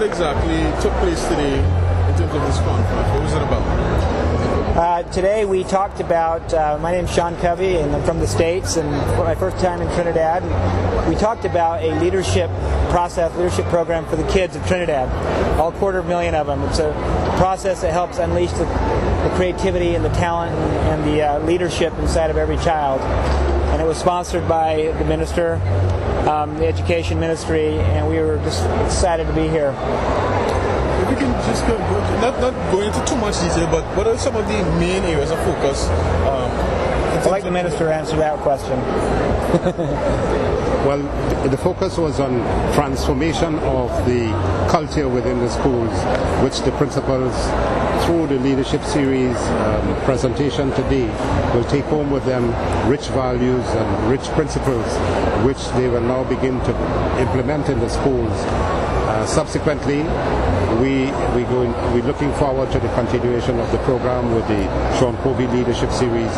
exactly took place today in terms of this conference? What was it about? Today we talked about, my name's Sean Covey and I'm from the States, and for my first time in Trinidad, we talked about a leadership program for the kids of Trinidad, all 250,000 of them. It's a process that helps unleash the creativity and the talent and the leadership inside of every child. And it was sponsored by the minister, the education ministry, and we were just excited to be here. If we can just not go into too much detail, but what are some of the main areas of focus? I'd like the minister to answer that question. Well, the focus was on transformation of the culture within the schools, which the principals, through the leadership series presentation today, will take home with them rich values and rich principles, which they will now begin to implement in the schools. Subsequently, we're looking forward to the continuation of the program with the Sean Covey Leadership Series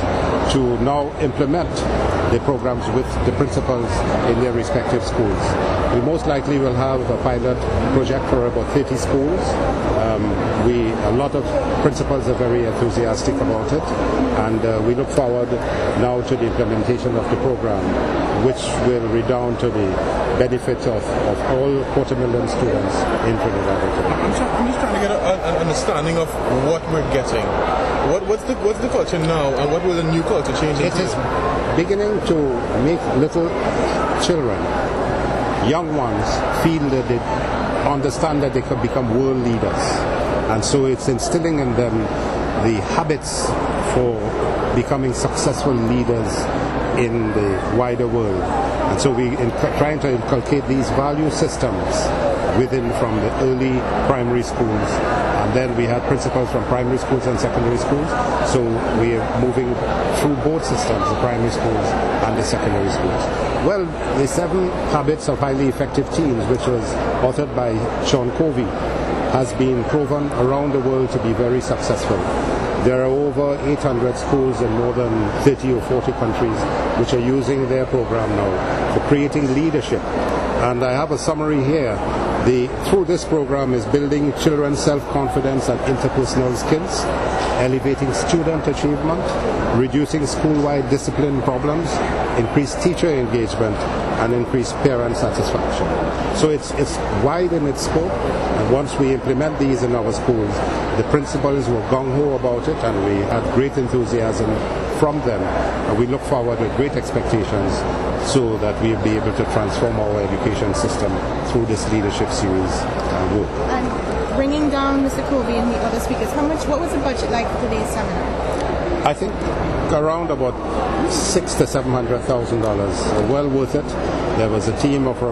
to now implement the programs with the principals in their respective schools. We most likely will have a pilot project for about 30 schools. A lot of principals are very enthusiastic about it, and we look forward now to the implementation of the program, which will redound to the benefit of all 250,000 students in Trinidad and Tobago. I'm just trying to get an understanding of what we're getting. What's the culture now, and what will the new culture change into? It is beginning to make little children, young ones, feel that they understand that they can become world leaders. And so it's instilling in them the habits for becoming successful leaders in the wider world. And so we're trying to inculcate these value systems within from the early primary schools. And then we had principals from primary schools and secondary schools. So we are moving through both systems, the primary schools and the secondary schools. Well, the 7 Habits of Highly Effective Teens, which was authored by Sean Covey, has been proven around the world to be very successful. There are over 800 schools in more than 30 or 40 countries which are using their program now for creating leadership. And I have a summary here. Through this program is building children's self-confidence and interpersonal skills, elevating student achievement, reducing school-wide discipline problems, increased teacher engagement, and increased parent satisfaction. So it's wide in its scope, and once we implement these in our schools, the principals were gung-ho about it, and we had great enthusiasm from them, and we look forward with great expectations so that we'll be able to transform our education system through this leadership series work. And bringing down Mr. Covey and the other speakers, what was the budget like for today's seminar? I think around about $600,000 to $700,000. Well worth it. There was a team of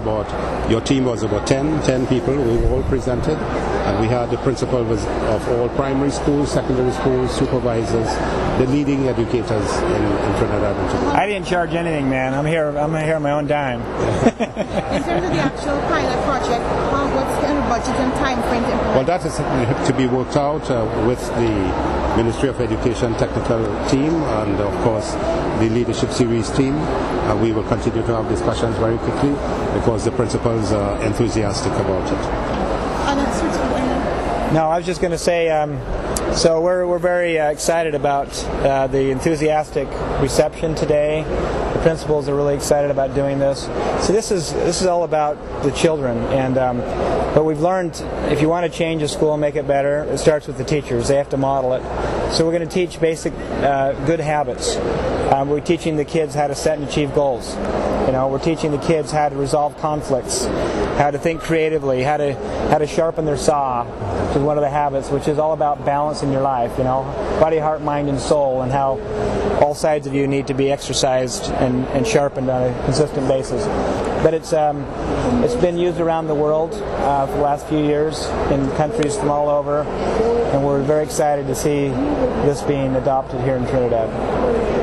your team was about 10 people who all presented, and we had the principal of all primary schools, secondary schools, supervisors, the leading educators in Trinidad and Tobago. I didn't charge anything, man. I'm here on my own dime. In terms of the actual pilot project, what's the budget and time frame to implement? Well, that is to be worked out with the Ministry of Education technical team and, of course, the leadership series team. We will continue to have discussions very quickly because the principals are enthusiastic about it. No, I was just going to say, so we're very excited about the enthusiastic reception today. The principals are really excited about doing this. So this is all about the children, and but we've learned if you want to change a school and make it better, it starts with the teachers. They have to model it. So we're going to teach basic good habits. We're teaching the kids how to set and achieve goals. We're teaching the kids how to resolve conflicts, how to think creatively, how to sharpen their saw, which is one of the habits, which is all about balance in your life, body, heart, mind, and soul, and how all sides of you need to be exercised and sharpened on a consistent basis. But it's been used around the world for the last few years in countries from all over, and we're very excited to see this being adopted here in Trinidad.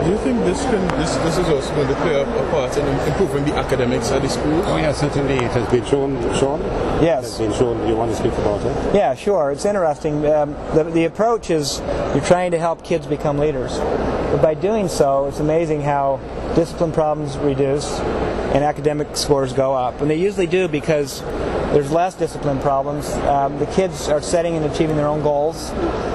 Do you think this is also going to play a part in improving the academics at the schools? Oh yeah, certainly. It has been shown, Sean? Yes. It has been shown. You want to speak about it? Yeah, sure. It's interesting. The approach is you're trying to help kids become leaders. But by doing so, it's amazing how discipline problems reduce and academic scores go up. And they usually do because there's less discipline problems. The kids are setting and achieving their own goals,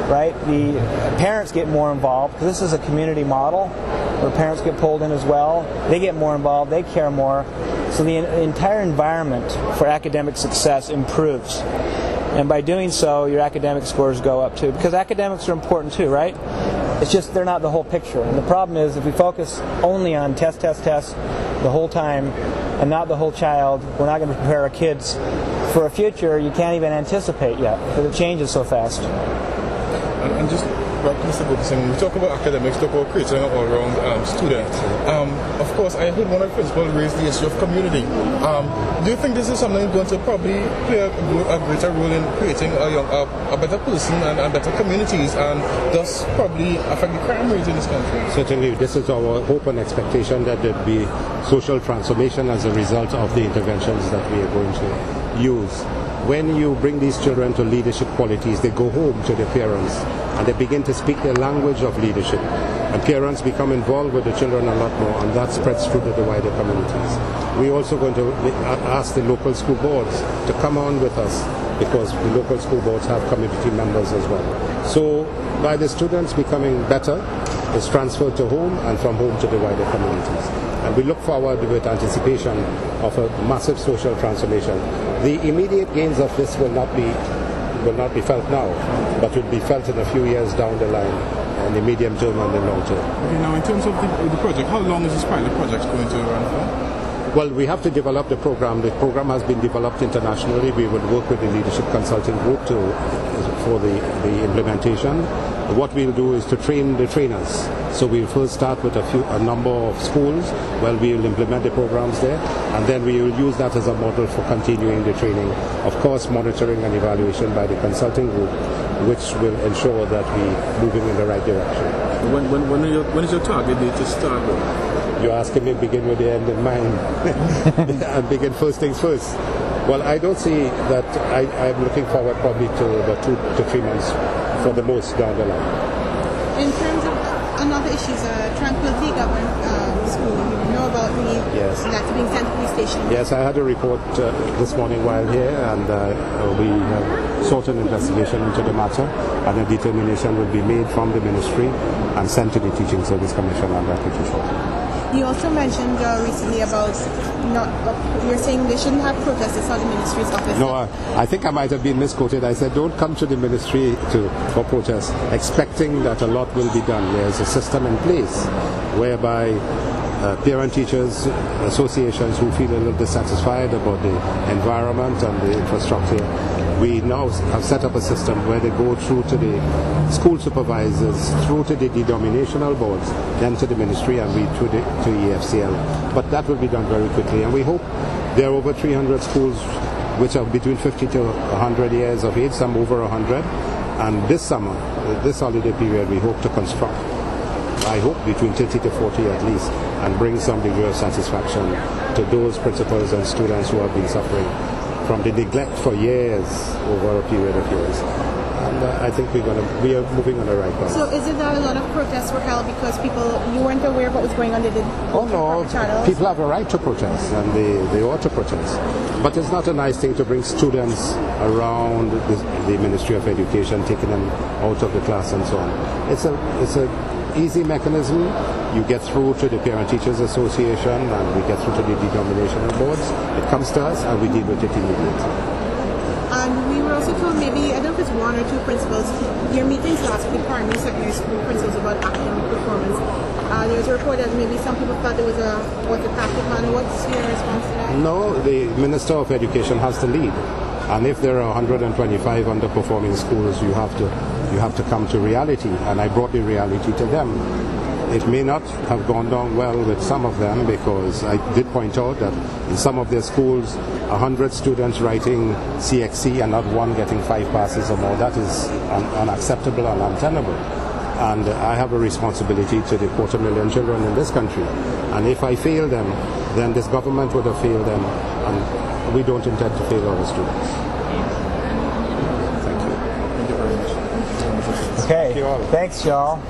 right? The parents get more involved, because this is a community model where parents get pulled in as well. They get more involved, they care more. So the entire environment for academic success improves. And by doing so, your academic scores go up too, because academics are important too, right? It's just they're not the whole picture. And the problem is, if we focus only on test the whole time and not the whole child, we're not going to prepare our kids for a future you can't even anticipate yet, because it changes so fast. And just Mr. Gopeesingh, we talk about academics, talk about creating an all-round student. Of course, I heard one of the principals raise the issue of community. Do you think this is something that's going to probably play a greater role in creating a better person and better communities, and thus probably affect the crime rate in this country? Certainly, this is our hope and expectation, that there be social transformation as a result of the interventions that we are going to use. When you bring these children to leadership qualities, they go home to their parents and they begin to speak the language of leadership. And parents become involved with the children a lot more, and that spreads through to the wider communities. We're also going to ask the local school boards to come on with us, because the local school boards have community members as well. So by the students becoming better, it's transferred to home, and from home to the wider communities. And we look forward with anticipation of a massive social transformation. The immediate gains of this will not be felt now, but will be felt in a few years down the line, in the medium term and the long term. Okay, now in terms of the project, how long is this pilot project going to run for? Well, we have to develop the program. The program has been developed internationally. We will work with the Leadership Consulting Group for the implementation. What we'll do is to train the trainers. So we'll first start with a number of schools where we'll implement the programs there, and then we will use that as a model for continuing the training. Of course, monitoring and evaluation by the consulting group, which will ensure that we're moving in the right direction. When is your target date to start with? You're asking me to begin with the end in mind and begin first things first. Well, I don't see that. I'm looking forward probably to about 2 to 3 months for the most down the line. In terms of another issue, Tranquility Government School, you know about the letter being sent to the police station? Yes, I had a report this morning while here, and we have sought an investigation into the matter, and a determination will be made from the ministry and sent to the Teaching Service Commission on that petition. You also mentioned recently about you're saying they shouldn't have protesters on the ministry's office. No, I think I might have been misquoted. I said don't come to the ministry for protest, expecting that a lot will be done. There's a system in place whereby parent-teachers associations who feel a little dissatisfied about the environment and the infrastructure, we now have set up a system where they go through to the school supervisors, through to the denominational boards, then to the ministry, and we to EFCL. But that will be done very quickly, and we hope there are over 300 schools which are between 50 to 100 years of age, some over 100. And this summer, this holiday period, we hope to construct, I hope, between 30 to 40 at least, and bring some degree of satisfaction to those principals and students who have been suffering from the neglect for years over a period of years. And I think we are moving on the right path. So is it that a lot of protests were held because you weren't aware of what was going on? They didn't people have a right to protest, and they ought to protest. But it's not a nice thing to bring students around the Ministry of Education, taking them out of the class and so on. It's a easy mechanism. You get through to the Parent Teachers Association, and we get through to the denominational boards. It comes to us, and we deal with it immediately. And we were also told, maybe, I don't know if it's 1 or 2 principals, your meetings last week, primary, secondary school principals, about academic performance. There was a report that maybe some people thought there was a orthopathic manner. What's your response to that? No, the Minister of Education has to lead. And if there are 125 underperforming schools, you have to come to reality. And I brought the reality to them. It may not have gone down well with some of them, because I did point out that in some of their schools, 100 students writing CXC and not one getting 5 passes or more. That is unacceptable and untenable. And I have a responsibility to the 250,000 children in this country. And if I fail them, then this government would have failed them. And we don't intend to fail our students. Thank you. Okay. Thanks, y'all.